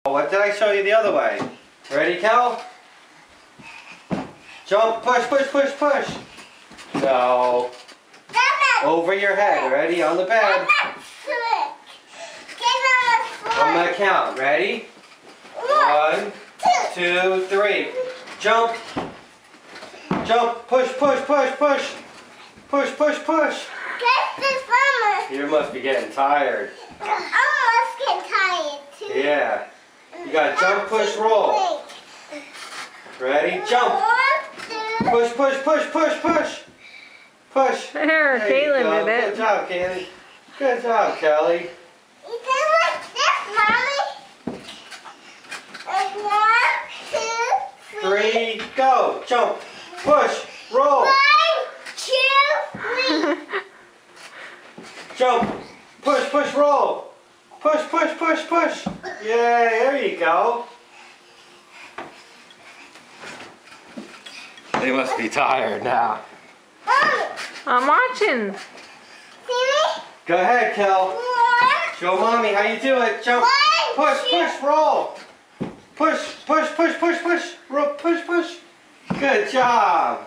What did I show you the other way? Ready, Kel? Jump, push, push, push, push. No. Over your head. Ready? On the bed. I'm gonna count. Ready? 1, 2, 3. Jump. Jump. Push, push, push, push. Push, push, push. You must be getting tired. I must get tired too. Yeah. You gotta jump, push, roll. Ready? Jump. Push, push, push, push, push. Push. There, Kaylin did it. Good job, Kaylin. Good job, Kelly. You did like this, Mommy. 1, 2, 3, go. Jump. Push. Roll. 1, 2, 3. Jump. Push, push, roll. Push, push, push, push. Yeah, there you go. They must be tired now. Mommy, I'm watching. see me? Go ahead, Kel. 1, Show Mommy how you do it. Jump. 1, Push, 2. push, roll. Push, push, push, push, push. Roll, push, push. Good job.